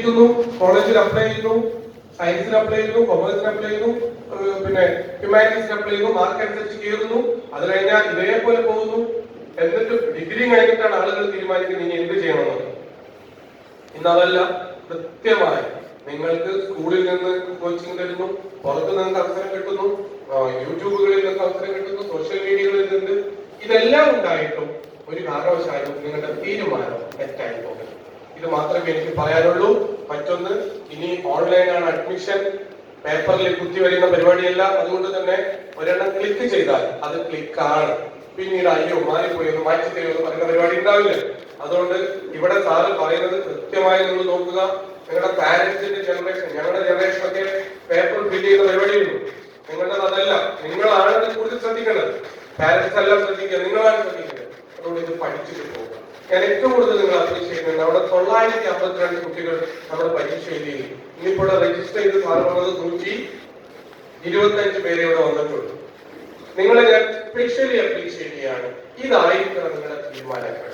പഠിക്കുന്നു, കോളേജിൽ അപ്ലൈ ചെയ്യുന്നു, സയൻസിന് അപ്ലൈ ചെയ്യുന്നു, കൊമേഴ്സിന് അപ്ലൈ ചെയ്യുന്നു, പിന്നെ ഹ്യൂമാനിറ്റീസിന് അപ്ലൈ ചെയ്യുന്നു, മാർക്ക് അനുസരിച്ച് കയറുന്നു. അത് കഴിഞ്ഞാൽ ഇതേപോലെ പോകുന്നു. എന്നിട്ട് ഡിഗ്രി കഴിഞ്ഞിട്ടാണ് ആളുകൾ തീരുമാനിക്കുന്നത് ഇനി എന്ത് ചെയ്യണമെന്ന്. ഇന്നതല്ല, കൃത്യമായി നിങ്ങൾക്ക് സ്കൂളിൽ നിന്ന് കോച്ചിങ് തരുന്നു, പുറത്ത് നിങ്ങൾക്ക് അവസരം കിട്ടുന്നു, യൂട്യൂബുകളിൽ നിന്ന് അവസരം കിട്ടുന്നു, സോഷ്യൽ മീഡിയകളിൽ നിന്ന്. ഇതെല്ലാം ഉണ്ടായിട്ടും ഒരു കാരണവശാലും നിങ്ങളുടെ തീരുമാനം തെറ്റായി പോകുന്നു. ഇത് മാത്രമേ എനിക്ക് പറയാനുള്ളൂ. മറ്റൊന്ന്, ഇനി ഓൺലൈനാണ് അഡ്മിഷൻ, പേപ്പറിൽ കുത്തി വരുന്ന പരിപാടിയല്ല. അതുകൊണ്ട് തന്നെ ഒരെണ്ണം ക്ലിക്ക് ചെയ്താൽ അത് ക്ലിക്കാണ്. പിന്നീട് അയ്യോ മാറിപ്പോയെന്ന് മാറ്റി തരുമെന്ന് പറയുന്ന പരിപാടി ഉണ്ടാവില്ല. അതുകൊണ്ട് ഇവിടെ സാറ് പറയുന്നത് കൃത്യമായി നിങ്ങൾ നോക്കുക. നിങ്ങളുടെ പാരന്റ്സിന്റെ ജനറേഷൻ, ഞങ്ങളുടെ ജനറേഷനൊക്കെ പേപ്പർ ഫില്ല് ചെയ്യുന്ന പരിപാടിയുള്ളൂ. നിങ്ങളുടെ അതല്ല, നിങ്ങളാണ് ഇത് കൂടുതൽ ശ്രദ്ധിക്കേണ്ടത്. പാരന്റ്സ് എല്ലാം ശ്രദ്ധിക്കുക, നിങ്ങളാണ് ശ്രദ്ധിക്കുന്നത്. അതുകൊണ്ട് ഇത് പഠിച്ചിട്ട് പോകുക. ഞാൻ ഏറ്റവും കൂടുതൽ നിങ്ങൾ അപ്രീഷിയേറ്റ് ചെയ്യുന്നത് അവിടെ 952 കുട്ടികൾ നമ്മുടെ പരീക്ഷ എഴുതി. ഇനിയിപ്പോൾ രജിസ്റ്റർ ചെയ്ത് സാറ് പറഞ്ഞത് 125 പേരെ ഇവിടെ വന്നിട്ടുള്ളൂ. നിങ്ങളെ ഞാൻ സ്പെഷ്യലി അപ്രീഷിയേറ്റ് ചെയ്യാണ്. ഇതായിരിക്കണം നിങ്ങളുടെ തീരുമാനങ്ങൾ.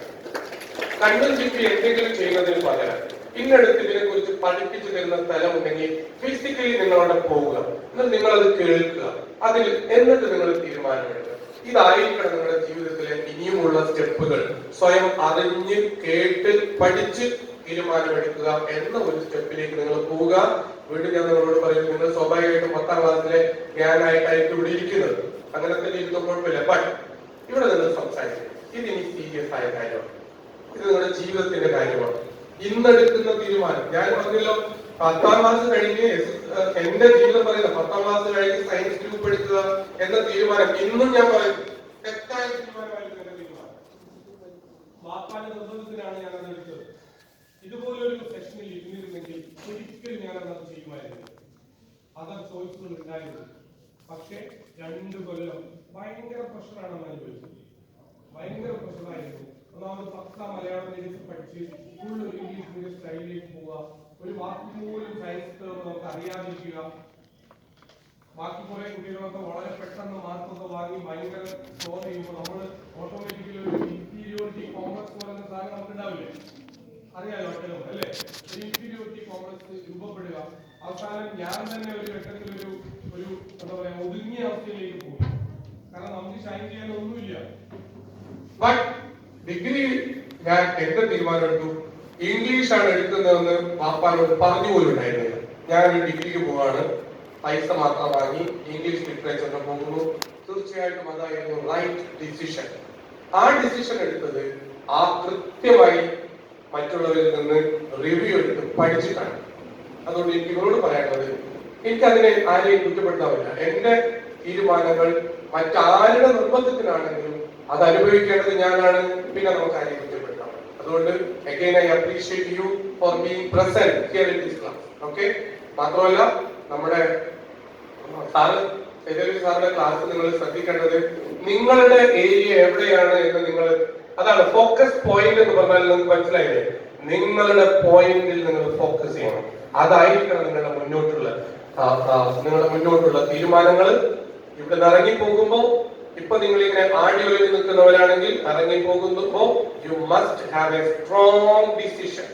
കണ്ണും ചുറ്റി എന്തെങ്കിലും ചെയ്യുന്നതിന് പകരം ഇന്നടുത്ത് ഇതിനെ കുറിച്ച് പഠിപ്പിച്ചു തരുന്ന സ്ഥലമുണ്ടെങ്കിൽ ഫിസിക്കലി നിങ്ങളവിടെ പോവുക, എന്നിട്ട് നിങ്ങളത് കേൾക്കുക, അതിൽ എന്നിട്ട് നിങ്ങൾ തീരുമാനമെടുക്കുക. ഇതായിരിക്കണം നിങ്ങളുടെ ജീവിതത്തിലെ ഇനിയുമുള്ള സ്റ്റെപ്പുകൾ. സ്വയം അറിഞ്ഞ് കേട്ട് പഠിച്ച് തീരുമാനമെടുക്കുക എന്ന ഒരു സ്റ്റെപ്പിലേക്ക് നിങ്ങൾ പോവുക. വീണ്ടും ഞാൻ നിങ്ങളോട് പറയും, നിങ്ങൾ സ്വാഭാവികമായിട്ടും 10ാം ക്ലാസ്സിലെ ജ്ഞാനായിട്ടായിരിക്കും ഇവിടെ ഇരിക്കുന്നത്. അങ്ങനെ തന്നെ ഇരുന്ന കുഴപ്പമില്ല. ബട്ട് ഇവിടെ നിങ്ങൾ സംസാരിക്കും, ഇതിനി സീരിയസ് ആയ കാര്യമാണ്. ഇത് നിങ്ങളുടെ ജീവിതത്തിന്റെ കാര്യമാണ്. ഇന്നെടുക്കുന്ന തീരുമാനം, ഞാൻ പറഞ്ഞല്ലോ 10ാം ക്ലാസ് കഴിഞ്ഞ് എന്റെ ജീവിതം പറയുന്നത് 10ാം ക്ലാസ് കഴിഞ്ഞ് സയൻസ് ഗ്രൂപ്പ് എടുക്കുക എന്ന തീരുമാനം ഇന്നും ഞാൻ പറയും തെറ്റായ തീരുമാനമായിരുന്നു. എന്റെ തീരുമാനം വാപ്പാന്റെ നിർബന്ധത്തിനാണ് ഞാൻ അത് എടുത്തത്. ഇതുപോലൊരു സെഷനിൽ ഇരുന്നിരുന്നെങ്കിൽ ഒരിക്കലും ഞാൻ അത് ചെയ്യുമായിരുന്നു. അതർ ചോയ്സുകൾ ഉണ്ടായിരുന്നു. പക്ഷെ 2 കൊല്ലം ഭയങ്കര പ്രഷറാണ് അനുഭവിച്ചത്. ഭയങ്കര പ്രഷറായിരുന്നു. ഒന്നാമത് 10ാം മലയാളം മീഡിയം പഠിച്ച് ഫുൾ ഒരു ഇംഗ്ലീഷ് മീഡിയം സ്റ്റൈലിലേക്ക് പോവുക. ഒരു വാക്ക് പോലും സയൻസ് നമുക്ക് അറിയാതിരിക്കുക. ബാക്കി കുറെ കുട്ടികളൊക്കെ വളരെ പെട്ടെന്ന് മാർക്കൊക്കെ വാങ്ങി ഭയങ്കര സ്കോർ ചെയ്യുമ്പോൾ നമ്മൾ ഓട്ടോമാറ്റിക്കലി ഒരു ഇൻഫീരിയോറിറ്റി കോംപ്ലക്സ് പോലെ സാധനം നമുക്ക് ഉണ്ടാവില്ലേ? അറിയാലോ ഒറ്റലും അല്ലേ? ഒരു ഇൻഫീരിയോറിറ്റി കോംപ്ലക്സ് രൂപപ്പെടുക. അവസാനം ഞാൻ തന്നെ ഒരു ഘട്ടത്തിൽ ഒരു എന്താ പറയാ ഒതുങ്ങിയ അവസ്ഥയിലേക്ക് പോകും. കാരണം നമുക്ക് ഷൈൻ ചെയ്യാൻ ഒന്നുമില്ല. ബട്ട് ഡിഗ്രി ഞാൻ എന്റെ തീരുമാനമെടുത്തു. ഇംഗ്ലീഷാണ് എടുക്കുന്നതെന്ന് പാപ്പാനോട് പറഞ്ഞു പോലും ഉണ്ടായിരുന്നില്ല. ഞാനൊരു ഡിഗ്രിക്ക് പോവാണ്, പൈസ മാത്രം വാങ്ങി ഇംഗ്ലീഷ് ലിറ്ററേച്ചറിന് പോകുന്നു. തീർച്ചയായിട്ടും അതായിരുന്നു റൈറ്റ് ഡിസിഷൻ. ആ ഡിസിഷൻ എടുത്തത് കൃത്യമായി മറ്റുള്ളവരിൽ നിന്ന് റിവ്യൂ എടുത്ത് പഠിച്ചിട്ടാണ്. അതുകൊണ്ട് എനിക്ക് നിങ്ങളോട് പറയാനുള്ളത്, എനിക്കതിനെ ആരെയും കുറ്റപ്പെടുത്താവില്ല. എന്റെ തീരുമാനങ്ങൾ മറ്റാരുടെ നിർബന്ധത്തിനാണെങ്കിലും അത് അനുഭവിക്കേണ്ടത് ഞാനാണ്. പിന്നെ നമുക്ക് ആരെയും കുറ്റപ്പെടുത്താം. അതുകൊണ്ട് again I appreciate you for being present here in this class. Okay? മാത്രമല്ല നമ്മുടെ സാറിന്റെ ക്ലാസ് നിങ്ങൾ ശ്രദ്ധിക്കേണ്ടത് നിങ്ങളുടെ ഏരിയ എവിടെയാണ് എന്ന് നിങ്ങൾ, അതാണ് ഫോക്കസ് പോയിന്റ് എന്ന് പറഞ്ഞാൽ നിങ്ങൾക്ക് മനസ്സിലായില്ലേ? നിങ്ങളുടെ പോയിന്റിൽ നിങ്ങൾ ഫോക്കസ് ചെയ്യണം. അതായിരിക്കണം നിങ്ങളുടെ മുന്നോട്ടുള്ള തീരുമാനങ്ങൾ. ഇവിടെ നിന്ന് ഇറങ്ങിപ്പോകുമ്പോ, ഇപ്പൊ നിങ്ങൾ ഇങ്ങനെ ആഡിയോയിൽ നിൽക്കുന്നവരാണെങ്കിൽ ഇറങ്ങി പോകുമ്പോ you must have A strong decision.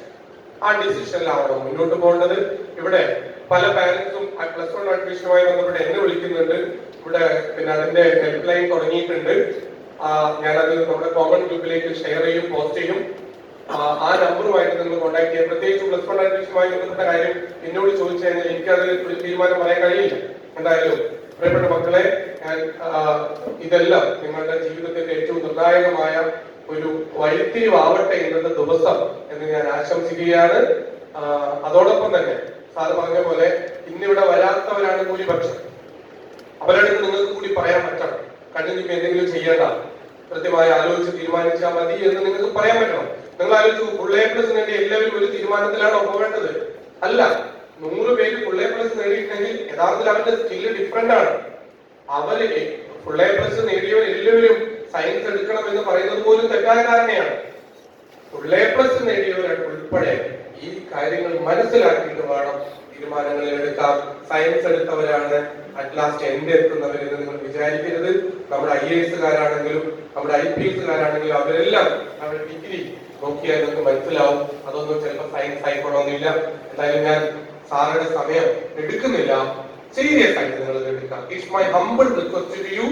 ആ ഡിസിഷനിലാവണം മുന്നോട്ട് പോകേണ്ടത്. ഇവിടെ പല പാരന്റ്സും +1 അഡ്മിഷനുമായി ബന്ധപ്പെട്ട് എന്നെ വിളിക്കുന്നുണ്ട്. ഇവിടെ പിന്നെ അതിന്റെ ഹെൽപ്പ് ലൈൻ തുടങ്ങിയിട്ടുണ്ട്. ഞാനത് നമ്മുടെ കോമൺ ഗ്രൂപ്പിലേക്ക് ഷെയർ ചെയ്യും, പോസ്റ്റ് ചെയ്യും. ആ നമ്പറുമായിട്ട് നിങ്ങൾ കോൺടാക്ട് ചെയ്യാം. പ്രത്യേകിച്ച് +1 അഡ്മിഷനുമായി ബന്ധപ്പെട്ട കാര്യം എന്നോട് ചോദിച്ചു കഴിഞ്ഞാൽ എനിക്കത് ഒരു തീരുമാനം പറയാൻ കഴിയില്ല. എന്തായാലും പ്രിയപ്പെട്ട മക്കളെ, ഇതെല്ലാം നിങ്ങളുടെ ജീവിതത്തിന്റെ ഏറ്റവും നിർണായകമായ ഒരു വഴിത്തിരിവാവട്ടെ ഇന്നത്തെ ദിവസം എന്ന് ഞാൻ ആശംസിക്കുകയാണ്. അതോടൊപ്പം തന്നെ സാറ് പറഞ്ഞ പോലെ ഇന്നിവിടെ വരാത്തവരാണ് ഭൂരിപക്ഷം. അവരടുത്ത് നിങ്ങൾക്ക് കൂടി പറയാൻ പറ്റണം, കണ്ടിന്യൂ എന്തെങ്കിലും ചെയ്യേണ്ട, കൃത്യമായി ആലോചിച്ച് തീരുമാനിച്ചാൽ മതി എന്ന് നിങ്ങൾക്ക് പറയാൻ പറ്റണം. നിങ്ങൾ ആലോചിച്ചു, ഫുൾ എ പ്ലസ് നേടി എല്ലാവരും ഒരു തീരുമാനത്തിലാണോ പോകേണ്ടത്? അല്ല. 100 പേര് ഫുൾ എ പ്ലസ് നേടിയിട്ടുണ്ടെങ്കിൽ യഥാർത്ഥത്തിൽ അവരുടെ സ്കില്ല് ഡിഫറെന്റ് ആണ്. അവര് ഫുൾ എ പ്ലസ് നേടിയവർ എല്ലാവരും സയൻസ് എടുക്കണം എന്ന് പറയുന്നത് പോലും തെറ്റായ ധാരണയാണ്. ഫുൾ എ പ്ലസ് നേടിയവർ ഉൾപ്പെടെ ഈ കാര്യങ്ങൾ മനസ്സിലാക്കിയിട്ട് വേണം തീരുമാനങ്ങളിൽ എടുക്കാം. സയൻസ് എടുത്തവരാണ് അറ്റ് ലാസ്റ്റ് എൻഡ് എത്തുന്നവരെന്ന് നിങ്ങൾ വിചാരിക്കരുത്. നമ്മുടെ IAS കാരാണെങ്കിലും നമ്മുടെ IPS കാരാണെങ്കിലും അവരെല്ലാം നമ്മുടെ ഡിഗ്രി നോക്കിയാൽ നിങ്ങൾക്ക് മനസ്സിലാവും. അതൊന്നും ചിലപ്പോൾ സയൻസ് ആയിക്കൊള്ളണമെന്നില്ല. എന്തായാലും ഞാൻ സാറുടെ സമയം എടുക്കുന്നില്ല. സീരിയസ് ആയിട്ട് നിങ്ങൾ എടുക്കാം. It's my humble request to you.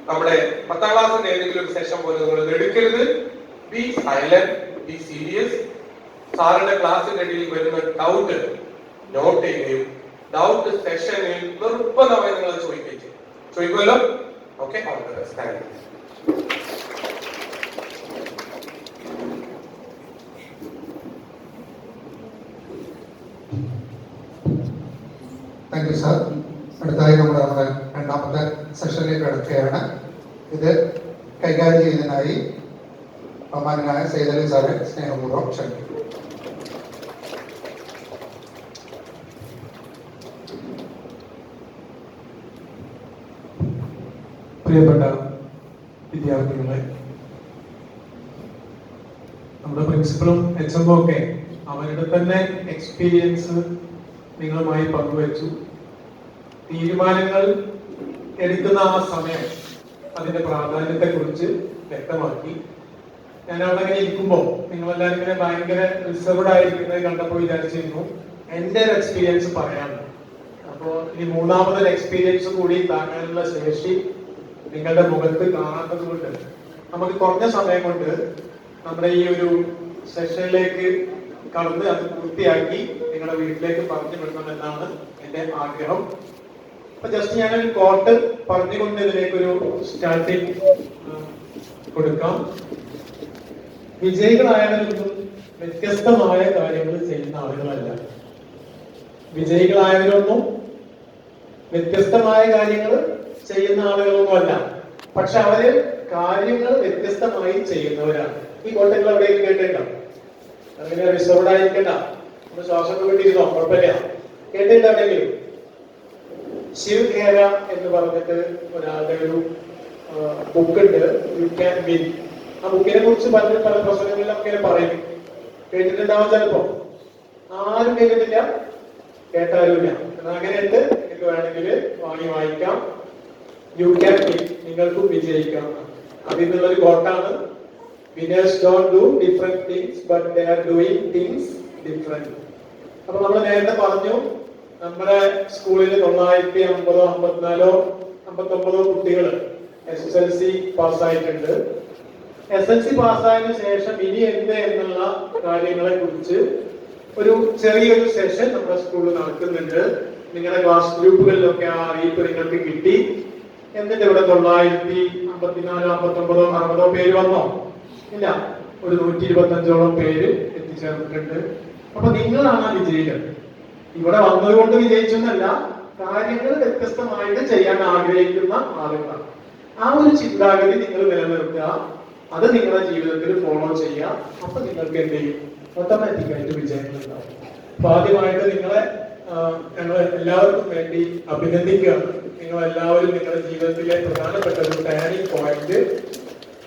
നമ്മുടെ 10ാം ക്ലാസ്സിന്റെ ഏതെങ്കിലും ഒരു സെഷൻ പോലെ നിങ്ങൾ ഇത് എടുക്കരുത്. B silent, be serious. സാറിന്റെ ക്ലാസ്സിന്റെ ഇടയിൽ വരുന്ന ഡൗട്ട് നോട്ട് ചെയ്യുകയും ഡൗട്ട് സെഷനിൽ നിർബന്ധമായി നിങ്ങൾ ചോദിക്കുമല്ലോ. Okay, all the best. Thank you. Thank you sir. അടുത്തായി നമ്മുടെ രണ്ടാമത്തെ സെഷനിലേക്ക് കിടക്കുകയാണ്. ഇത് കൈകാര്യം ചെയ്യുന്നതിനായി ബഹുമാനായ സൈദലി സാറെ സ്നേഹപൂർവ്വം ക്ഷണിക്കും. പ്രിയപ്പെട്ട വിദ്യാർത്ഥികളെ, നമ്മുടെ പ്രിൻസിപ്പളും HMO ഒക്കെ അവരുടെ തന്നെ എക്സ്പീരിയൻസ് നിങ്ങളുമായി പങ്കുവച്ചു. തീരുമാനങ്ങൾ എടുക്കുന്ന ആ സമയം, അതിന്റെ പ്രാധാന്യത്തെ കുറിച്ച് വ്യക്തമാക്കി. ഞാൻ അവിടെ ഇങ്ങനെ ഇരിക്കുമ്പോൾ നിങ്ങളെല്ലാവരും ഇങ്ങനെ ഭയങ്കര റിസർവ്ഡ് ആയിരിക്കുന്നത് കണ്ടപ്പോൾ വിചാരിച്ചിരുന്നു എൻ്റെ ഒരു എക്സ്പീരിയൻസ് പറയാം. അപ്പോൾ ഈ മൂന്നാമതൊരു എക്സ്പീരിയൻസ് കൂടി താങ്ങാനുള്ള ശേഷി നിങ്ങളുടെ മുഖത്ത് കാണാത്തത് കൊണ്ട് നമുക്ക് കുറഞ്ഞ സമയം കൊണ്ട് നമ്മുടെ ഈ ഒരു സെഷനിലേക്ക് കടന്ന് അത് പൂർത്തിയാക്കി നിങ്ങളുടെ വീട്ടിലേക്ക് പറഞ്ഞു വിടണമെന്നാണ് എൻ്റെ ആഗ്രഹം. അപ്പൊ ജസ്റ്റ് ഞാനൊരു കോട്ട് പറഞ്ഞുകൊണ്ട് ഇതിലേക്കൊരു സ്റ്റാർട്ടിങ് കൊടുക്കാം. വിജയികളായവരൊന്നും വ്യത്യസ്തമായ കാര്യങ്ങൾ ചെയ്യുന്ന ആളുകളല്ല. വിജയികളായവരൊന്നും വ്യത്യസ്തമായ കാര്യങ്ങൾ ചെയ്യുന്ന ആളുകളൊന്നുമല്ല. പക്ഷെ അവര് കാര്യങ്ങൾ വ്യത്യസ്തമായി ചെയ്യുന്നവരാണ്. ഈ കോട്ടങ്ങൾ എവിടെയും കേട്ടിട്ടുണ്ടോ? അങ്ങനെ റിസർവ്ഡ് ആയിരിക്കണ്ട, ഒന്ന് ശ്വാസം വിട്ടിരുന്നോ? കുഴപ്പമില്ല. കേട്ടിട്ട് എവിടെയെങ്കിലും? ശിവ് ഖേര എന്ന് പറഞ്ഞിട്ട് ഒരാളുടെ ഒരു ബുക്ക് ഉണ്ട്, യു ക്യാൻ വിൻ. ആ ബുക്കിനെ കുറിച്ച് പല പ്രസംഗങ്ങളിലൊക്കെ ഇങ്ങനെ പറയും. കേട്ടിട്ടുണ്ടാവും ചിലപ്പോ. ആരും കേട്ടിട്ടില്ല, കേട്ടാരുമില്ല. അങ്ങനെയുണ്ട്. നിങ്ങൾക്ക് വേണമെങ്കിൽ വാങ്ങി വായിക്കാം. യു ക്യാൻ വിൻ, നിങ്ങൾക്കും വിജയിക്കാം. അതിൽ നിന്നുള്ളൊരു കോട്ടാണ്. Winners don't do different things, but they are doing things different. അപ്പൊ നമ്മൾ നേരത്തെ പറഞ്ഞു, നമ്മുടെ സ്കൂളിൽ 950, 54, 59 കുട്ടികൾ SSLC പാസ്സായിട്ടുണ്ട്. SSLC പാസ്സായതിനു ശേഷം ഇനി എന്ത് എന്നുള്ള കാര്യങ്ങളെ കുറിച്ച് ഒരു ചെറിയൊരു സെഷൻ നമ്മുടെ സ്കൂളിൽ നടക്കുന്നുണ്ട്. നിങ്ങളുടെ ക്ലാസ് ഗ്രൂപ്പുകളിലൊക്കെ ആ അറിയിപ്പ് നിങ്ങൾക്ക് കിട്ടി. എന്നിട്ട് ഇവിടെ 954, 59, 60 പേര് വന്നോ? ഇല്ല, ഒരു 125ഓളം പേര് എത്തിച്ചേർന്നിട്ടുണ്ട്. അപ്പൊ നിങ്ങളാണ് ആ വിജയികൾ. ഇവിടെ വന്നതുകൊണ്ട് വിജയിച്ചെന്നല്ല, കാര്യങ്ങൾ വ്യത്യസ്തമായിട്ട് ചെയ്യാൻ ആഗ്രഹിക്കുന്ന ആളുകളാണ്. ആ ഒരു ചിന്താഗതി നിങ്ങൾ നിലനിർത്തുക, അത് നിങ്ങളുടെ ജീവിതത്തിൽ ഫോളോ ചെയ്യുക. അപ്പൊ നിങ്ങൾക്ക് എന്ത് ചെയ്യും? ഓട്ടോമാറ്റിക്കായിട്ട് വിജയങ്ങൾ ഉണ്ടാവും. അപ്പൊ ആദ്യമായിട്ട് നിങ്ങളെ ഞങ്ങൾ എല്ലാവർക്കും വേണ്ടി അഭിനന്ദിക്കുകയാണ്. നിങ്ങൾ എല്ലാവരും നിങ്ങളുടെ ജീവിതത്തിലെ പ്രധാനപ്പെട്ട ഒരു ടേണിംഗ് പോയിന്റ്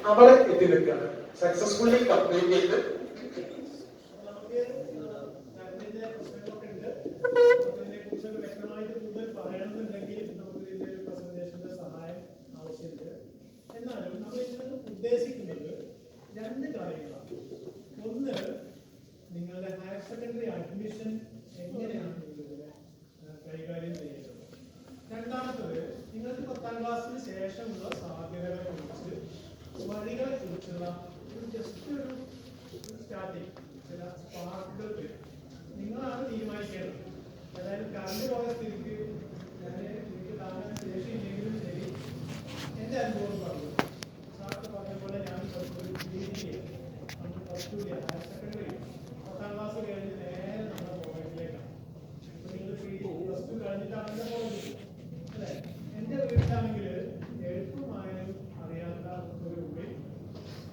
അവിടെ എത്തി നിൽക്കുകയാണ്. സക്സസ്ഫുള്ളി കംപ്ലീറ്റ് ചെയ്ത് വ്യക്തമായിട്ട് കൂടുതൽ പറയണമെന്നുണ്ടെങ്കിൽ നമുക്ക് ഇതിന്റെ ഒരു പ്രസന്റേഷന്റെ സഹായം ആവശ്യമുണ്ട്. എന്നാലും നമ്മൾ ഇതിന് ഉദ്ദേശിക്കുന്നത് 2 കാര്യങ്ങളാണ്. ഒന്ന്, നിങ്ങളുടെ ഹയർ സെക്കൻഡറി അഡ്മിഷൻ എങ്ങനെയാണ് നിങ്ങളിവിടെ കൈകാര്യം ചെയ്യുന്നത്. രണ്ടാമത്തത്, നിങ്ങൾക്ക് 10ാം ക്ലാസ്സിന് ശേഷമുള്ള സാധ്യതകളെ കുറിച്ച്, വഴികളെ കുറിച്ചുള്ള ഒരു ജസ്റ്റ് ഒരു സ്റ്റാർട്ടിങ്, ചില സ്പാർക്കുകൾ വരും. നിങ്ങളാണ് തീരുമാനിക്കേണ്ടത്. അതായത് കറണ്ട് പോയ സ്ഥിതിക്ക് എനിക്ക് താങ്ങാൻ ശേഷിയില്ലെങ്കിലും ശരി, എൻ്റെ അനുഭവം പറഞ്ഞു. സാർക്ക് പറഞ്ഞ പോലെ ഞാൻ ഹയർ സെക്കൻഡറി 10ാം ക്ലാസ് കഴിഞ്ഞ് നേരെ നമ്മുടെ പോയിന്റിലേക്കാണ്. ഇപ്പൊ നിങ്ങൾ +2 കഴിഞ്ഞിട്ടാണെന്ന് പോകുന്നത് അല്ലെ? എൻ്റെ വീട്ടിലാണെങ്കിൽ എഴുത്തുമായാലും അറിയാത്ത ഒരു കുട്ടി,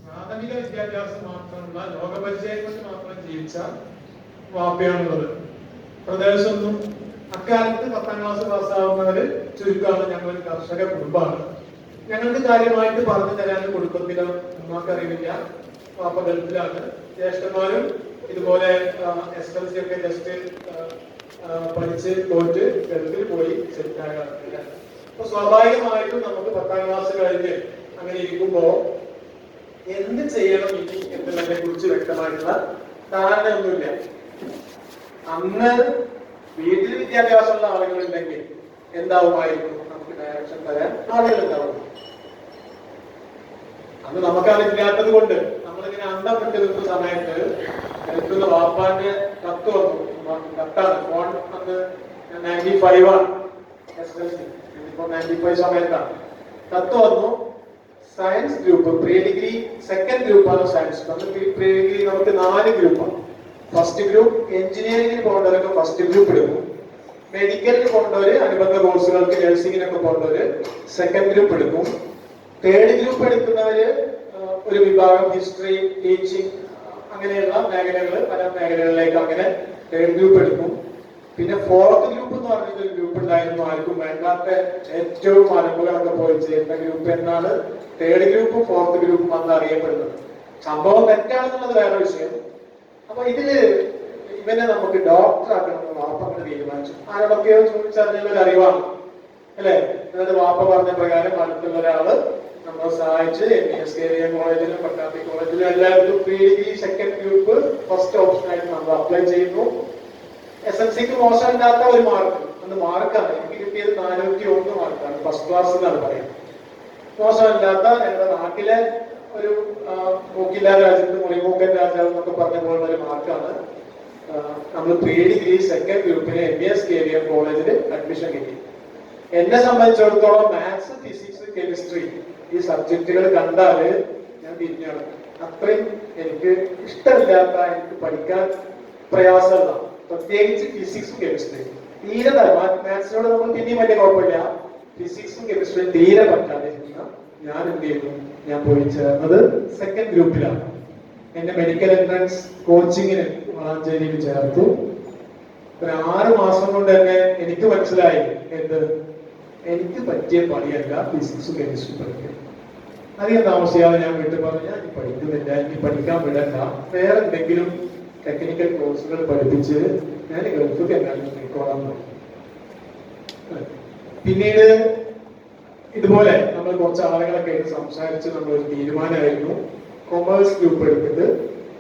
പ്രാഥമിക വിദ്യാഭ്യാസം മാത്രമുള്ള, ലോകപരിചയം കൊണ്ട് മാത്രം ജീവിച്ച വാപ്പയാണുള്ളത്. പ്രദേശമൊന്നും അക്കാലത്ത് 10ാം ക്ലാസ് പാസ്സാവുന്നവര് ചുരുക്കമാണ്. ഞങ്ങളൊരു കർഷക കുടുംബമാണ്. ഞങ്ങൾക്ക് കാര്യമായിട്ട് പറഞ്ഞു തരാനും കൊടുക്കത്തില്ല, ഉമ്മാക്ക് അറിയില്ല. വാപ്പ ഗൾഫിലാണ്. ജ്യേഷ്ഠന്മാരും ഇതുപോലെ SSLC ഒക്കെ ജസ്റ്റ് പഠിച്ച് തോറ്റ് ഗൾഫിൽ പോയി സെറ്റ് ആകാറില്ല. അപ്പൊ സ്വാഭാവികമായിട്ടും നമുക്ക് 10ാം ക്ലാസ് കഴിഞ്ഞ് അങ്ങനെ ഇരിക്കുമ്പോ എന്ത് ചെയ്യണം ഇനി എന്നുള്ളതിനെ കുറിച്ച് വ്യക്തമായിട്ടുള്ള ധാരണയൊന്നുമില്ല. അന്ന് വീട്ടിൽ വിദ്യാഭ്യാസമുള്ള ആളുകളുണ്ടെങ്കിൽ എന്താവുമായിരുന്നു, നമുക്ക് ഡയറക്ഷൻ തരാൻ ആളുകൾ ഉണ്ടാവും. അന്ന് നമുക്കതില്ലാത്തത് കൊണ്ട് നമ്മളിങ്ങനെ അന്തം വിട്ട് നിൽക്കുന്ന സമയത്ത് എടുക്കുന്ന വാപ്പാന്റെ കത്ത് വന്നു. കത്താണ്, ഫോൺ അന്ന് 95 ആണ്, SSLC. ഇപ്പോ 95 സമയത്താണ് കത്ത് വന്നു. Science group pre degree second ഗ്രൂപ്പാണ് സയൻസ്. അന്ന് പ്രീ ഡിഗ്രി നമുക്ക് 4 ഗ്രൂപ്പാണ്. ഫസ്റ്റ് ഗ്രൂപ്പ് എഞ്ചിനീയറിംഗിന് പോകേണ്ടവരൊക്കെ ഫസ്റ്റ് ഗ്രൂപ്പ് എടുക്കും. മെഡിക്കലിന് പോകേണ്ടവര് അനുബന്ധ കോഴ്സുകൾക്ക് നഴ്സിംഗിനൊക്കെ പോകേണ്ടവര് സെക്കൻഡ് ഗ്രൂപ്പ് എടുക്കും. തേർഡ് ഗ്രൂപ്പ് എടുക്കുന്നവര് ഒരു വിഭാഗം ഹിസ്റ്ററി, ടീച്ചിങ് അങ്ങനെയുള്ള മേഖലകൾ, പല മേഖലകളിലേക്ക് അങ്ങനെ തേർഡ് ഗ്രൂപ്പ് എടുക്കും. പിന്നെ ഫോർത്ത് ഗ്രൂപ്പ് എന്ന് പറഞ്ഞിട്ട് ഒരു ഗ്രൂപ്പ് ഉണ്ടായിരുന്നു, ആർക്കും വേണ്ടാത്ത ഏറ്റവും മലമ്പുകളൊക്കെ പോയി ചേരുന്ന ഗ്രൂപ്പ് എന്നാണ് തേർഡ് ഗ്രൂപ്പും ഫോർത്ത് ഗ്രൂപ്പും അന്ന് അറിയപ്പെടുന്നത്. സംഭവം തെറ്റാണെന്നുള്ളത് വേറെ വിഷയം. അപ്പൊ ഇതില് ഇവനെ നമുക്ക് ഡോക്ടർ ആക്കണമെന്ന് വാപ്പ അങ്ങനെ തീരുമാനിച്ചു. ആരോടൊക്കെയോ ചോദിച്ചറിഞ്ഞുള്ള ഒരു അറിവാണ് അല്ലെ. എന്നിട്ട് വാപ്പ പറഞ്ഞ പ്രകാരം അടുത്തുള്ള ഒരാള് നമ്മളെ സഹായിച്ച് MESKVM കോളേജിലും പട്ടാമ്പി കോളേജിലും എല്ലായിടത്തും pre degree second group first ഓപ്ഷനായിട്ട് നമ്മൾ അപ്ലൈ ചെയ്യുന്നു. SSLCക്ക് മോശമില്ലാത്ത ഒരു മാർക്ക്, അന്ന് മാർക്കാണ് എനിക്ക് കിട്ടിയത് 401 മാർക്കാണ്, ഫസ്റ്റ് ക്ലാസ് എന്നാണ് പറയുന്നത്. മോശമില്ലാത്ത ഞങ്ങളുടെ നാട്ടിലെ ഒരു മൂക്കില്ലാ രാജ്യത്ത് മുറിമൂക്കൻ രാജാവ് എന്നൊക്കെ പറഞ്ഞ പോലുള്ള ഒരു മാർക്കാണ് നമ്മൾ പ്രീ ഡിഗ്രി സെക്കൻഡ് ഗ്രൂപ്പിന് MESKVM കോളേജിൽ അഡ്മിഷൻ കിട്ടി. എന്നെ സംബന്ധിച്ചിടത്തോളം മാത്സ്, ഫിസിക്സ്, കെമിസ്ട്രി ഈ സബ്ജക്റ്റുകൾ കണ്ടാല് ഞാൻ തിരിഞ്ഞാണ്. അത്രയും എനിക്ക് ഇഷ്ടമില്ലാത്ത, എനിക്ക് പഠിക്കാൻ പ്രയാസമുള്ള, പ്രത്യേകിച്ച് ഫിസിക്സും കെമിസ്ട്രി തീരെ മാത്സിനോട് നമ്മൾ പിന്നെയും വലിയ കുഴപ്പമില്ല. ഫിസിക്സും കെമിസ്ട്രിയും തീരെ പറ്റാതിരിക്കുന്ന ഞാൻ എന്ത് ചെയ്യുന്നു, ഞാൻ പോയി ചേർന്നത് സെക്കൻഡ് ഗ്രൂപ്പിലാണ്. എന്റെ മെഡിക്കൽ എൻട്രൻസ് കോച്ചിങ്ങിന് വളാഞ്ചേരിയിൽ ചേർത്തു. ഒരു 6 മാസം കൊണ്ട് തന്നെ എനിക്ക് മനസ്സിലായി എന്ത്, എനിക്ക് പറ്റിയ പണിയല്ല ഫിസിക്സും കെമിസ്ട്രി പഠിക്കുക. അധികം താമസിയാതെ ഞാൻ വീട്ടിൽ പറഞ്ഞു, ഞാൻ പഠിക്കുന്നില്ല, എനിക്ക് പഠിക്കാൻ വിടണ്ട, വേറെ എന്തെങ്കിലും ടെക്നിക്കൽ കോഴ്സുകൾ പഠിപ്പിച്ച് ഞാൻ ഗൾഫിൽ എങ്ങാനും പോയിക്കോളാം. പിന്നീട് ഇതുപോലെ നമ്മൾ കുറച്ച് ആളുകളൊക്കെ ആയിട്ട് സംസാരിച്ച് നമ്മളൊരു തീരുമാനമായിരുന്നു കൊമേഴ്സ് ഗ്രൂപ്പ് എടുത്തിട്ട്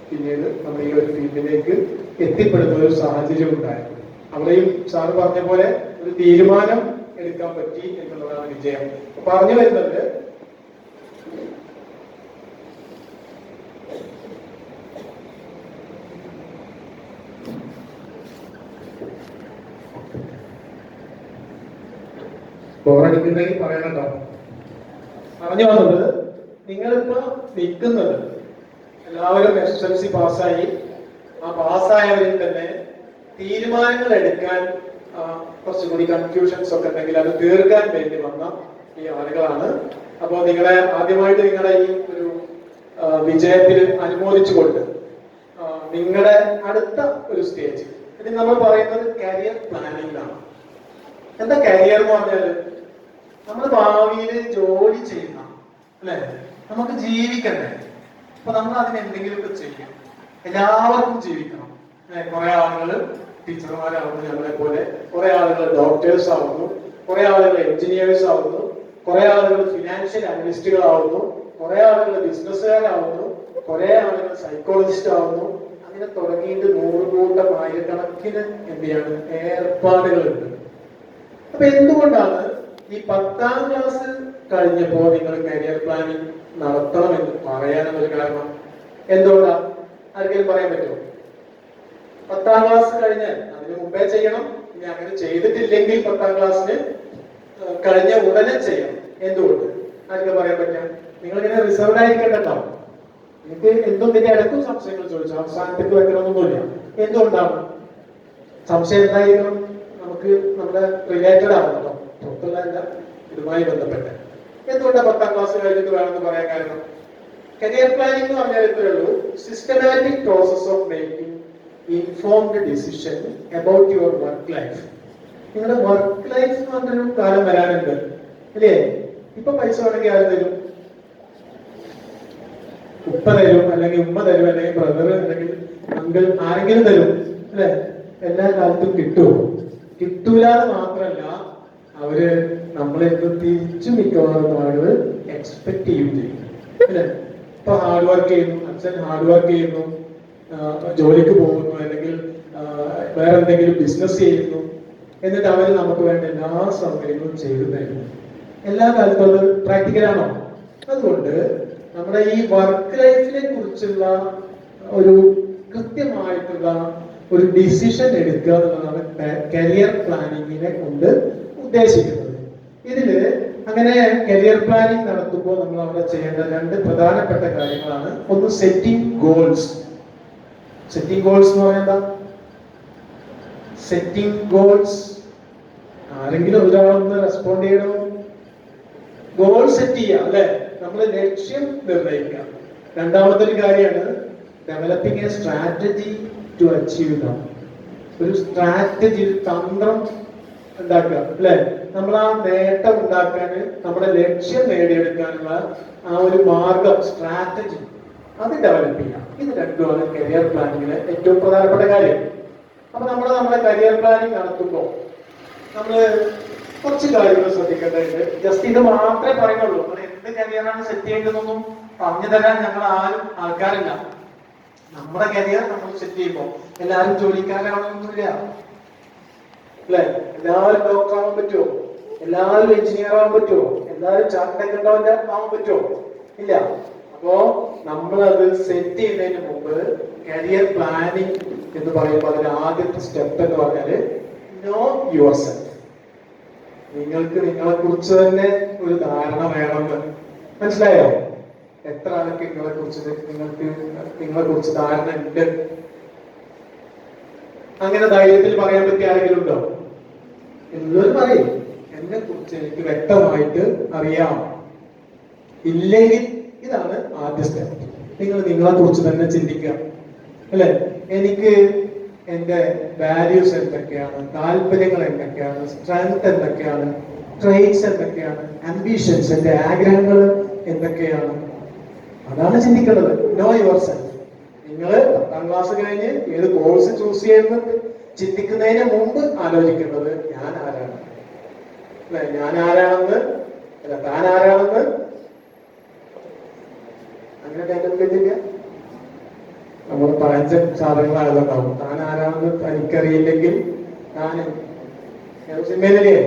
പിന്നീട് നമ്മൾ ഈ ഒരു ഫീൽഡിലേക്ക് എത്തിപ്പെടുന്ന ഒരു സാഹചര്യം ഉണ്ടായിരുന്നു. അവിടെയും സാറ് പറഞ്ഞ പോലെ ഒരു തീരുമാനം എടുക്കാൻ പറ്റി എന്നുള്ളതാണ് വിജയം. പറഞ്ഞു വരുന്നത് ബോറടിക്കുന്നെങ്കിൽ പറയണട്ടോ. പറഞ്ഞു വന്നത്, നിങ്ങളിപ്പോ നിൽക്കുന്നത് എല്ലാവരും SSLC പാസ്സായി. ആ പാസ്സായവരിൽ തന്നെ തീരുമാനങ്ങൾ എടുക്കാൻ കുറച്ചുകൂടി കൺഫ്യൂഷൻസ് ഒക്കെ ഉണ്ടെങ്കിൽ അത് തീർക്കാൻ വേണ്ടി വന്ന ഈ ആളുകളാണ്. അപ്പോൾ നിങ്ങളെ ആദ്യമായിട്ട് നിങ്ങളെ ഈ ഒരു വിജയത്തിൽ അനുമോദിച്ചുകൊണ്ട് നിങ്ങളുടെ അടുത്ത ഒരു സ്റ്റേജ്, ഇത് നമ്മൾ പറയുന്നത് കരിയർ പ്ലാനിങ്ങിലാണ്. എന്താ കരിയർ എന്ന് പറഞ്ഞാല് നമ്മൾ ഭാവിയിൽ ജോലി ചെയ്യുന്ന അല്ലെ, നമുക്ക് ജീവിക്കണ്ടേ. അപ്പൊ നമ്മൾ അതിന് എന്തെങ്കിലുമൊക്കെ ചെയ്യണം. എല്ലാവർക്കും ജീവിക്കണം. കുറെ ആളുകൾ ടീച്ചർമാരാവുന്നു ഞങ്ങളെ പോലെ, കുറെ ആളുകൾ ഡോക്ടേഴ്സ് ആവുന്നു, കുറെ ആളുകൾ എഞ്ചിനീയേഴ്സ് ആവുന്നു, കുറെ ആളുകൾ ഫിനാൻഷ്യൽ അനലിസ്റ്റുകളാവുന്നു, കുറെ ആളുകൾ ബിസിനസ്സുകാരാവുന്നു, കുറെ ആളുകൾ സൈക്കോളജിസ്റ്റ് ആവുന്നു. അങ്ങനെ തുടങ്ങിയിട്ട് 100 കൂട്ടം ആയിരക്കണക്കിന് എന്ത് ചെയ്യാണ് ഏർപ്പാടുകളുണ്ട്. അപ്പൊ എന്തുകൊണ്ടാണ് ഈ 10ാം ക്ലാസ് കഴിഞ്ഞപ്പോ നിങ്ങൾ കരിയർ പ്ലാനിങ് നടത്തണം എന്ന് പറയാനൊരു കാരണം എന്തുകൊണ്ടാ? ആർക്കെങ്കിലും പറയാൻ പറ്റുമോ? 10ാം ക്ലാസ് കഴിഞ്ഞ് അതിന് മുമ്പേ ചെയ്യണം, ഇനി അങ്ങനെ ചെയ്തിട്ടില്ലെങ്കിൽ 10ാം ക്ലാസ്സിന് കഴിഞ്ഞ ഉടനെ ചെയ്യണം. എന്തുകൊണ്ട്? ആർക്കും പറയാൻ പറ്റാം? നിങ്ങളിങ്ങനെ റിസർവ് ആയിരിക്കണ്ടോ? എനിക്ക് എന്തുകൊണ്ടിന്റെ ഇടയ്ക്കും സംശയങ്ങൾ ചോദിച്ചു, അവസാനത്തേക്ക് വെക്കണമെന്നൊന്നുമില്ല. എന്തുകൊണ്ടാണ് സംശയം എന്തായിരിക്കണം? നമുക്ക് നമ്മുടെ റിലേറ്റഡ് ആവുന്നല്ലോ, പുറത്തുള്ളതല്ല, ഇതുമായി ബന്ധപ്പെട്ട്. എന്തുകൊണ്ടാണ് 10ാം ക്ലാസ് കഴിഞ്ഞിട്ട് വേണമെന്ന് പറയാൻ കാരണം? കരിയർ പ്ലാനിംഗ് എന്ന് പറഞ്ഞാൽ ഇത്രയേ ഉള്ളൂ, systematic process of making informed decision about your work life. നിങ്ങളുടെ വർക്ക് ലൈഫ് എന്ന് പറഞ്ഞൊരു കാലം വരാനുണ്ട് അല്ലേ? ഇപ്പൊ പൈസ വേണമെങ്കിൽ ആര് തരും? ഉപ്പ തരും, അല്ലെങ്കിൽ ഉമ്മ തരും, അല്ലെങ്കിൽ ബ്രദർ, അല്ലെങ്കിൽ അങ്കിൾ, ആരെങ്കിലും തരും അല്ലെ? എല്ലാ കാലത്തും കിട്ടുമോ? കിട്ടൂലാന്ന് മാത്രല്ല, അവര് നമ്മളെ തിരിച്ചു മിക്കവാറും ആളുകൾ എക്സ്പെക്ട് ചെയ്യും ചെയ്യും അല്ലെ? ഇപ്പൊ ഹാർഡ് വർക്ക് ചെയ്യുന്നു, അച്ഛൻ ഹാർഡ് വർക്ക് ചെയ്യുന്നു, ജോലിക്ക് പോകുന്നു, അല്ലെങ്കിൽ വേറെ എന്തെങ്കിലും ബിസിനസ് ചെയ്യുന്നു, എന്നിട്ട് അവർ നമുക്ക് വേണ്ട എല്ലാ സൗകര്യങ്ങളും ചെയ്തു തരുന്നു. എല്ലാ കാലത്തും അത് പ്രാക്ടിക്കലാണോ? അതുകൊണ്ട് നമ്മുടെ ഈ വർക്ക് ലൈഫിനെ കുറിച്ചുള്ള ഒരു കൃത്യമായിട്ടുള്ള ഒരു ഡിസിഷൻ എടുക്കുക എന്നുള്ളതാണ് കരിയർ പ്ലാനിങ്ങിനെ കൊണ്ട് ഉദ്ദേശിക്കുന്നത്. ഇതില് അങ്ങനെ കരിയർ പ്ലാനിങ് നടത്തുമ്പോൾ നമ്മൾ അവിടെ ചെയ്യേണ്ട രണ്ട് പ്രധാനപ്പെട്ട കാര്യങ്ങളാണ്. ഒന്ന് സെറ്റിംഗ് ഗോൾസ്. സെറ്റിംഗ് ഗോൾസ് എന്ന് പറഞ്ഞാൽ എന്താ? സെറ്റിംഗ് ഗോൾസ്, ആരെങ്കിലും ഒരാളൊന്ന് റെസ്പോണ്ട് ചെയ്യണോ? ഗോൾ സെറ്റ് ചെയ്യുക അല്ലെ, നമ്മൾ ലക്ഷ്യം നിർണ്ണയിക്കുക. രണ്ടാമത്തെ ഒരു കാര്യമാണ് developing a strategy to achieve them. ഒരു സ്ട്രാറ്റജി, തന്ത്രം ഉണ്ടാക്കുക അല്ലെ, നമ്മൾ ആ നേട്ടം ഉണ്ടാക്കാൻ, നമ്മുടെ ലക്ഷ്യം നേടിയെടുക്കാനുള്ള ആ ഒരു മാർഗം, സ്ട്രാറ്റജി, അത് ഡെവലപ്പ് ചെയ്യാം. ഇത് രണ്ടുമാണ് കരിയർ പ്ലാനിങ്ങിലെ ഏറ്റവും പ്രധാനപ്പെട്ട കാര്യം. അപ്പൊ നമ്മുടെ കരിയർ പ്ലാനിങ് നടത്തുമ്പോൾ നമ്മൾ കുറച്ച് കാര്യങ്ങൾ ശ്രദ്ധിക്കേണ്ടതുണ്ട്. ജസ്റ്റ് ഇത് മാത്രമേ പറയുന്നുള്ളൂ. നമ്മൾ എന്ത് കരിയറാണ് സെറ്റ് ചെയ്യേണ്ടതെന്നൊന്നും പറഞ്ഞു തരാൻ ഞങ്ങൾ ആൾക്കാരില്ല. നമ്മുടെ കരിയർ നമ്മൾ സെറ്റ് ചെയ്യുമ്പോൾ എല്ലാവരും ജോലിക്കാരാവണമെന്നില്ല അല്ലെ. എല്ലാവരും ഡോക്ടർ ആവാൻ പറ്റുമോ? എല്ലാവരും എഞ്ചിനീയർ ആവാൻ പറ്റുമോ? എല്ലാവരും ചാർട്ടേഡ് അക്കൗണ്ടന്റ് ആവാൻ പറ്റുമോ? ഇല്ല. അപ്പോ നമ്മളത് സെറ്റ് ചെയ്യുന്നതിന് മുമ്പ് കരിയർ പ്ലാനിങ് എന്ന് പറയുമ്പോൾ അതിന്റെ ആദ്യത്തെ സ്റ്റെപ്പ് എന്ന് പറഞ്ഞാല് നോ യുവർ സെൽഫ്. നിങ്ങൾക്ക് നിങ്ങളെ കുറിച്ച് തന്നെ ഒരു ധാരണ വേണമെന്ന്. മനസ്സിലായോ? എത്ര ആൾക്ക് നിങ്ങളെ കുറിച്ച് ധാരണ ഉണ്ട്? അങ്ങനെ ധൈര്യത്തിൽ പറയാൻ പറ്റിയ ആരെങ്കിലും ഉണ്ടോ? എല്ലാവരും പറയും, എന്നെ കുറിച്ച് എനിക്ക് വ്യക്തമായിട്ട് അറിയാം. ഇല്ലെങ്കിൽ ഇതാണ് ആദ്യ സ്റ്റെപ്പ്. നിങ്ങളെ കുറിച്ച് തന്നെ ചിന്തിക്കുക അല്ലെ. എനിക്ക് എന്റെ വാല്യൂസ് എന്തൊക്കെയാണ്, താല്പര്യങ്ങൾ എന്തൊക്കെയാണ്, സ്ട്രെങ്ത് എന്തൊക്കെയാണ്, ട്രെയ്റ്റ്സ് എന്തൊക്കെയാണ്, ആംബിഷൻസ്, എന്റെ ആഗ്രഹങ്ങൾ എന്തൊക്കെയാണ്, അതാണ് ചിന്തിക്കേണ്ടത്. No your self. നിങ്ങൾ 10ാം ക്ലാസ് കഴിഞ്ഞ് ഏത് കോഴ്സ് ചൂസ് ചെയ്യുന്നത് ചിന്തിക്കുന്നതിന് മുമ്പ് ആലോചിക്കേണ്ടത് ഞാൻ ആരാണ് അല്ലെ. ഞാൻ ആരാണെന്ന് അല്ല, താൻ ആരാണെന്ന് അങ്ങനെ ചിന്തിക്കുക. നമ്മൾ പഴഞ്ച സാധനങ്ങളായതുണ്ടാവും. താൻ ആരാണെന്ന് തനിക്കറിയില്ലെങ്കിൽ താൻ സിനിമയിലേ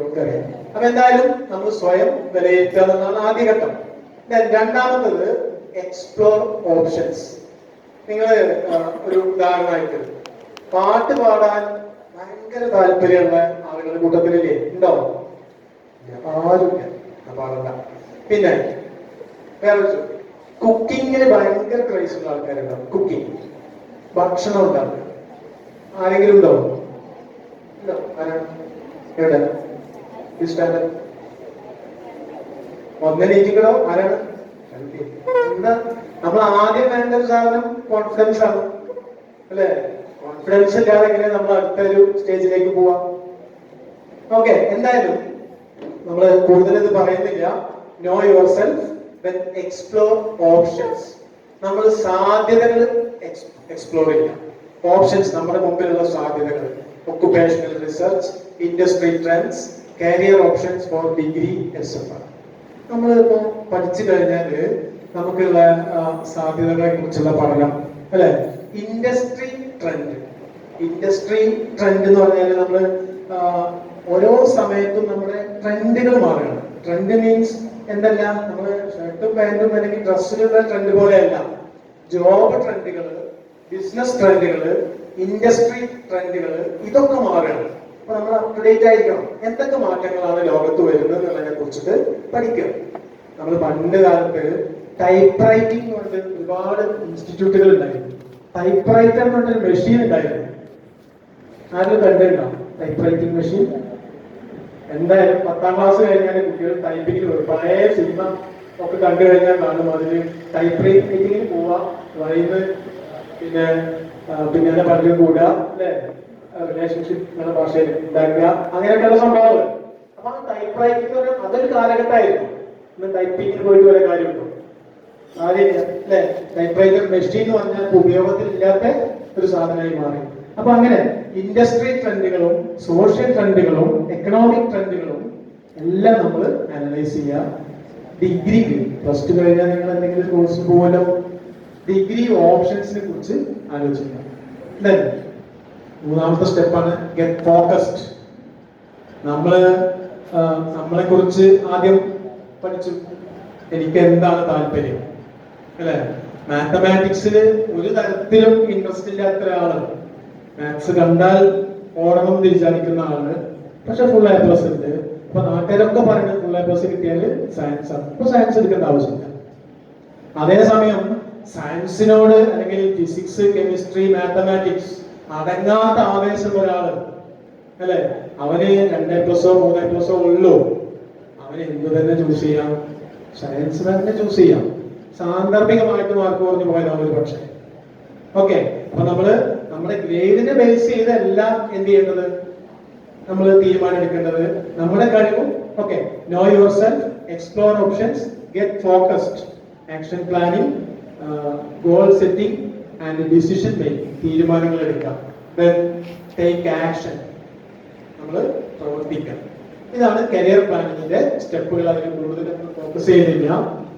ഓക്കെ അറിയാം. അപ്പൊ എന്തായാലും നമ്മൾ സ്വയം വിലയിരുത്തുക എന്നുള്ളതാണ് ആദ്യഘട്ടം. രണ്ടാമത്തത് എക്സ്പ്ലോർ ഓപ്ഷൻസ്. നിങ്ങൾ ഒരു ഉദാഹരണമായിട്ട് പാട്ട് പാടാൻ ഭയങ്കര താല്പര്യമുള്ള ആളുകളുടെ കൂട്ടത്തിലില്ലേ? ഉണ്ടോ? ആരുമില്ല, പാടണ്ട. പിന്നെ വേറെ കുക്കിങ്ങിന് ഭയങ്കര ക്രൈസ് ഉള്ള ആൾക്കാരുണ്ടാവും. കുക്കിംഗ്, ഭക്ഷണം ഉണ്ടാവും. ആരെങ്കിലും ഉണ്ടോ? ഉണ്ടോ? ആരാണ്? എവിടെ? ഒന്നേറ്റിക്കണോ? ആരാണ്? എന്താ നമ്മൾ ആദ്യം വേണ്ട ഒരു സാധനം കോൺഫിഡൻസ് ആണ് അല്ലെ. കോൺഫിഡൻസ് ഇല്ലാതെ എങ്ങനെ നമ്മൾ അടുത്തൊരു സ്റ്റേജിലേക്ക് പോവാം? ഓക്കെ, എന്തായാലും നമ്മൾ കൂടുതൽ ഇത് പറയുന്നില്ല. No your self, explore options. നമ്മൾ സാധ്യതകൾ എക്സ്പ്ലോർ ചെയ്യാം. ഓപ്ഷൻസ്, നമ്മുടെ മുമ്പിലുള്ള സാധ്യതകൾ, occupational research, industry trends, career options four degree etcetera. നമ്മളിപ്പോ പഠിച്ചു കഴിഞ്ഞാല് നമുക്കുള്ള സാധ്യതകളെ കുറിച്ചുള്ള പഠനം അല്ലെ. Industry trend. ഇൻഡസ്ട്രി ട്രെൻഡ് എന്ന് പറഞ്ഞാൽ നമ്മൾ ഓരോ സമയത്തും നമ്മുടെ ട്രെൻഡുകൾ മാറുകയാണ്. ട്രെൻഡ് മീൻസ് എന്തല്ല, നമ്മള് ഷർട്ടും പാന്റും അല്ലെങ്കിൽ ഡ്രസ്സിലുള്ള ട്രെൻഡ് പോലെയല്ല. ജോബ് ട്രെൻഡുകൾ, ബിസിനസ് ട്രെൻഡുകൾ, ഇൻഡസ്ട്രി ട്രെൻഡുകൾ, ഇതൊക്കെ മാറുകയാണ്. അപ്പൊ നമ്മൾ അപ് ടു ഡേറ്റ് ആയിരിക്കണം. എന്തൊക്കെ മാറ്റങ്ങളാണ് ലോകത്ത് വരുന്നത് എന്നുള്ളതിനെ കുറിച്ചിട്ട് പഠിക്കുക. നമ്മൾ പണ്ട് കാലത്ത് ടൈപ്പ് റൈറ്റിംഗ് കൊണ്ട് ഒരുപാട് ഇൻസ്റ്റിറ്റ്യൂട്ടുകൾ ഉണ്ടായിരുന്നു. ടൈപ്പ് റൈറ്റർ എന്ന് പറഞ്ഞൊരു മെഷീൻ ഉണ്ടായിരുന്നു. ആരും കണ്ടിട്ടുണ്ടോ ടൈപ്പ് റൈറ്റിംഗ് മെഷീൻ? എന്തായാലും 10ാം ക്ലാസ് കഴിഞ്ഞാൽ കുട്ടികൾ ടൈപ്പിങ്ങിന് വരും. പഴയ സിനിമ ഒക്കെ കണ്ടു കഴിഞ്ഞാൽ കാണും അതിന് ടൈപ്പ് റൈറ്റിങ്ങിന് പോവാ, വൈന്ന് പിന്നെ പലരും കൂടുക അല്ലെ, റിലേഷൻഷിപ്പ് എന്നുള്ള ഭാഷയിൽ ഉണ്ടാക്കുക, അങ്ങനെയൊക്കെയുള്ള സംഭവങ്ങൾ. അപ്പൊ ആ ടൈപ്പ് റൈറ്റിംഗ് അതൊരു കാലഘട്ടമായിരുന്നു. ഇന്ന് ടൈപ്പിങ്ങിന് പോയിട്ട് വരെ കാര്യമുണ്ടോ? കാര്യമില്ല അല്ലെ. ടൈപ്പ് റൈറ്റർ മെഷീൻ എന്ന് പറഞ്ഞാൽ ഉപയോഗത്തിൽ ഇല്ലാത്ത ഒരു സാധനമായി മാറി. അപ്പൊ അങ്ങനെ ഇൻഡസ്ട്രി ട്രെൻഡുകളും സോഷ്യൽ ട്രെൻഡുകളും എക്കണോമിക് ട്രെൻഡുകളും എല്ലാം നമ്മൾ അനലൈസ് ചെയ്യുക. ഡിഗ്രിക്ക് പ്ലസ് ടു കഴിഞ്ഞാൽ നിങ്ങൾ എന്തെങ്കിലും കോഴ്സിന് പോകലോ, ഡിഗ്രി ഓപ്ഷൻസിനെ കുറിച്ച് ആലോചിക്കുക. Then മൂന്നാമത്തെ സ്റ്റെപ്പാണ് ഗെറ്റ് ഫോക്കസ്ഡ്. നമ്മളെ കുറിച്ച് ആദ്യം പഠിച്ചു, എനിക്ക് എന്താണ് താല്പര്യം അല്ലെ. മാത്തമാറ്റിക്സിൽ ഒരു തരത്തിലും ഇൻട്രസ്റ്റ് ഇല്ലാത്ത ഒരാള്, മാത്സ് കണ്ടാൽ ഓടണം തിരിച്ചടിക്കുന്ന ആള്, പക്ഷെ ഫുൾ എ പ്ലസ് ഉണ്ട്. അപ്പൊ നാട്ടുകാരൊക്കെ പറയുന്നത് ഫുൾ എ പ്ലസ് കിട്ടിയാൽ സയൻസ് ആണ്, അപ്പൊ സയൻസ് എടുക്കേണ്ട ആവശ്യമില്ല. അതേസമയം സയൻസിനോട് അല്ലെങ്കിൽ ഫിസിക്സ്, കെമിസ്ട്രി, മാത്തമാറ്റിക്സ് അടങ്ങാത്ത ആവേശമുള്ള ഒരാള് അല്ലെ, അവന് 2 A+, 3 A+ ഉള്ളൂ, അവന് എന്ത് തന്നെ ചൂസ് ചെയ്യാം, സയൻസ് തന്നെ ചൂസ് ചെയ്യാം. സാന്ദർഭികമായിട്ട് മാർക്ക് കുറഞ്ഞു പോയതാണ് ഒരു പക്ഷേ. ഓക്കെ, അപ്പൊ നമ്മുടെ ഗ്രേഡിനെ ബേസ് ചെയ്തല്ല എന്ത് ചെയ്യേണ്ടത്, നമ്മൾ തീരുമാനം എടുക്കേണ്ടത് നമ്മുടെ കഴിവും. Okay, no your self, explore options, get focused, action planning, goal setting and decision making. തീരുമാനങ്ങൾ എടുക്കാം. ദെൻ ടേക്ക് ആക്ഷൻ, നമ്മൾ പ്രവർത്തിക്കാം. ഇതാണ് കരിയർ പ്ലാനിങ്ങിന്റെ സ്റ്റെപ്പുകൾ. അതിന് കൂടുതൽ ഫോക്കസ് ചെയ്യുന്നില്ല.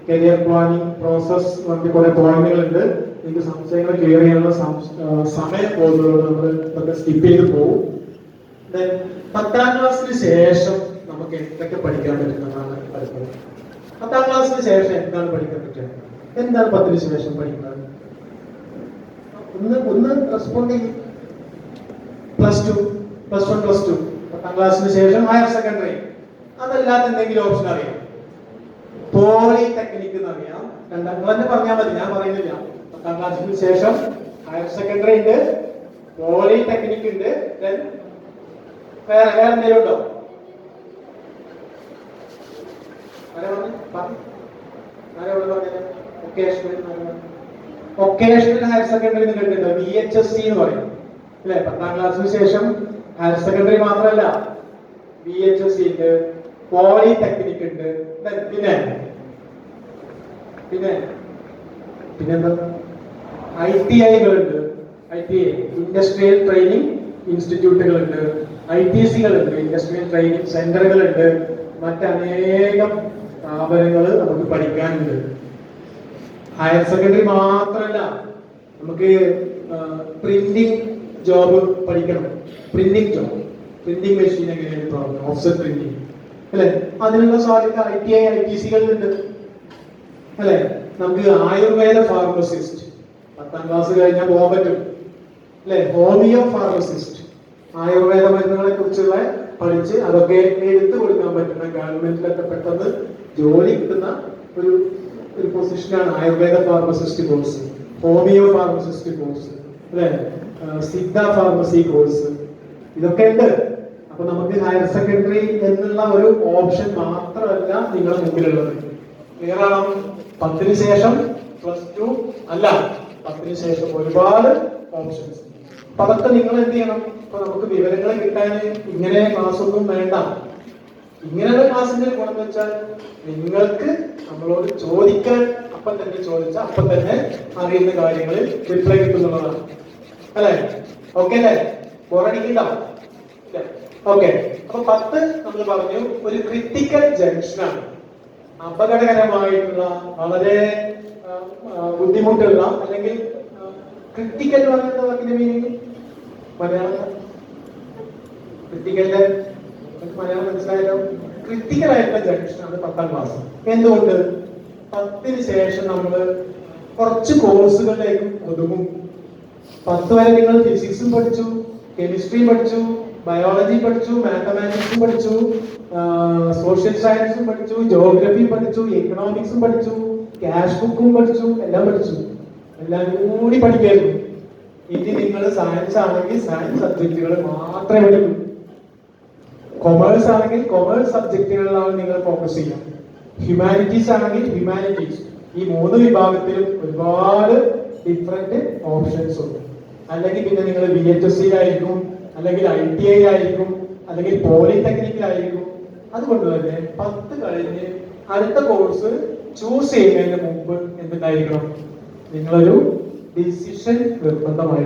കരിയർ പ്ലാനിങ് പ്രോസസ് നമുക്ക് കുറെ പോയിന്റുകളുണ്ട്. നിങ്ങൾക്ക് സംശയങ്ങൾ ക്ലിയർ ചെയ്യാനുള്ള സമയം പോകുന്നതോട് നമ്മൾ ഇതൊക്കെ സ്കിപ്പ് ചെയ്ത് പോകും. 10ാം ക്ലാസ്സിന് ശേഷം നമുക്ക് എന്തൊക്കെ പഠിക്കാൻ പറ്റുന്നതാണ് പഠിക്കുന്നത്. 10ാം ക്ലാസ്സിന് ശേഷം എന്താണ് പഠിക്കാൻ പറ്റുക, എന്താണ് 10ന് ശേഷം പഠിക്കുന്നത്? ഒന്ന് റെസ്പോണ്ട് ചെയ്യും. +2, +1, +2. 10ാം ക്ലാസ്സിന് ശേഷം ഹയർ സെക്കൻഡറി. അതല്ലാത്ത എന്തെങ്കിലും ഓപ്ഷൻ അറിയാം? പോളിടെക്നിക് എന്നറിയാം. രണ്ടാം പറഞ്ഞാൽ മതി, ഞാൻ പറയുന്നില്ല. 10ാം ക്ലാസ്സിന് ശേഷം ഹയർ സെക്കൻഡറി ഉണ്ട്, പോളിടെക്നിക് ഉണ്ട്. വേറെ എന്തെങ്കിലും ഉണ്ടോ? വൊക്കേഷണൽ ഹയർ സെക്കൻഡറി കേട്ടിട്ടുണ്ടോ? VHSC എന്ന് പറയും അല്ലെ. 10ാം ക്ലാസ്സിന് ശേഷം ഹയർ സെക്കൻഡറി മാത്രമല്ല, VHSC ഉണ്ട്, പോളിടെക്നിക് ഉണ്ട്. പിന്നെന്താ, ITIകളുണ്ട്. ITI ഇൻഡസ്ട്രിയൽ ട്രെയിനിങ് ഇൻസ്റ്റിറ്റ്യൂട്ടുകളുണ്ട്, ITCകളുണ്ട്, ഇൻഡസ്ട്രിയൽ ട്രെയിനിങ് സെന്ററുകളുണ്ട്. മറ്റനേകം സ്ഥാപനങ്ങൾ നമുക്ക് പഠിക്കാനുണ്ട്. ഹയർ സെക്കൻഡറി മാത്രമല്ല, നമുക്ക് പ്രിന്റിംഗ് ജോബ് പഠിക്കണം. പ്രിന്റിംഗ് ജോബ്, പ്രിന്റിംഗ് മെഷീൻ എങ്ങനെയാണ് പ്രോബ്ലം, ഓഫ്സെറ്റ് പ്രിന്റിംഗ് അല്ലെ, അതിനുള്ള സാധ്യത ITI ITCകളിലുണ്ട് അല്ലെ. നമുക്ക് ആയുർവേദ ഫാർമസിസ്റ്റ് 10ാം ക്ലാസ് കഴിഞ്ഞാൽ പോകാൻ പറ്റും അല്ലെ. ഹോമിയോ ഫാർമസിസ്റ്റ്, ആയുർവേദ മരുന്നുകളെ കുറിച്ചുള്ള പഠിച്ച് അതൊക്കെ എടുത്തു കൊടുക്കാൻ പറ്റുന്ന, ഗവൺമെന്റിലൊക്കെ പെട്ടെന്ന് ജോലി കിട്ടുന്ന ഒരു പൊസിഷനാണ് Ayurveda pharmacist course, homeo pharmacist course അല്ലെ, സിദ്ധ ഫാർമസി കോഴ്സ്. ഇതൊക്കെ ഉണ്ട്. അപ്പൊ നമുക്ക് ഹയർ സെക്കൻഡറി എന്നുള്ള ഒരു ഓപ്ഷൻ മാത്രമല്ല നിങ്ങളുടെ മുമ്പിലുള്ളത്. ക്ലിയർ ആണോ? 10ന് ശേഷം +2 അല്ല, 10ന് ശേഷം ഒരുപാട് ഓപ്ഷൻസ്. അപ്പൊ അതൊക്കെ നിങ്ങൾ എന്ത് ചെയ്യണം? ഇപ്പൊ നമുക്ക് വിവരങ്ങൾ കിട്ടാൻ ഇങ്ങനെ ക്ലാസ് ഒന്നും വേണ്ട. ഇങ്ങനെയുള്ള ക്ലാസ്സിന്റെ ഗുണം എന്ന് വെച്ചാൽ നിങ്ങൾക്ക് നമ്മളോട് ചോദിക്കാൻ, അപ്പം തന്നെ ചോദിച്ചാൽ അപ്പം തന്നെ അറിയുന്ന കാര്യങ്ങളിൽ റിപ്ലൈ കിട്ടുന്നുള്ളതാണ് അല്ലെ. ഓക്കെ അല്ലെ? ബോറടിക്കണ്ട. ഓക്കെ, അപ്പൊ 10 നമ്മൾ പറഞ്ഞു ഒരു ക്രിട്ടിക്കൽ ജംഗ്ഷനാണ്. അപകടകരമായിട്ടുള്ള, വളരെ ബുദ്ധിമുട്ടുള്ള, അല്ലെങ്കിൽ ക്രിട്ടിക്കൽ പറയുന്ന വാക്കിന്റെ മീനിങ് മലയാളം, ക്രിട്ടിക്കലിന്റെ മലയാളം മനസ്സിലായല്ലോ. ക്രിട്ടിക്കൽ ആയിട്ടുള്ള ജംഗ്ഷനാണ് 10ാം ക്ലാസ്. എന്തുകൊണ്ട്? 10ന് ശേഷം നമ്മൾ കുറച്ച് കോഴ്സുകളിലേക്ക് ഒതുങ്ങും. 10 വരെ നിങ്ങൾ ഫിസിക്സും പഠിച്ചു, കെമിസ്ട്രി പഠിച്ചു, ബയോളജി പഠിച്ചു, മാത്തമാറ്റിക്സും പഠിച്ചു, സോഷ്യൽ സയൻസും പഠിച്ചു, ജോഗ്രഫി പഠിച്ചു, എക്കണോമിക്സും പഠിച്ചു, ക്യാഷ് ബുക്കും പഠിച്ചു, എല്ലാം പഠിച്ചു. എല്ലാം കൂടി പഠിക്കായിരുന്നു. ഇനി നിങ്ങൾ സയൻസ് ആണെങ്കിൽ സയൻസ് സബ്ജക്റ്റുകൾ മാത്രമേ പഠിക്കൂ. കൊമേഴ്സ് ആണെങ്കിൽ കൊമേഴ്സ് സബ്ജക്റ്റുകളിലാണ് നിങ്ങൾ ഫോക്കസ് ചെയ്യുക. ഹ്യൂമാനിറ്റീസ് ആണെങ്കിൽ ഹ്യൂമാനിറ്റീസ്. ഈ 3 വിഭാഗത്തിലും ഒരുപാട് ഡിഫറെന്റ് ഓപ്ഷൻസ് ഉണ്ട്. അല്ലെങ്കിൽ പിന്നെ നിങ്ങൾ VHSCയിലായിരിക്കും, അല്ലെങ്കിൽ ITIയിലായിരിക്കും, അല്ലെങ്കിൽ പോളിടെക്നിക്കിലായിരിക്കും. അതുകൊണ്ട് തന്നെ 10 കഴിഞ്ഞ് അടുത്ത കോഴ്സ് ചൂസ് ചെയ്യുന്നതിന് മുമ്പ് എന്തുണ്ടായിരിക്കണം? നിങ്ങളൊരു ഡിസിഷൻ നിർബന്ധമായി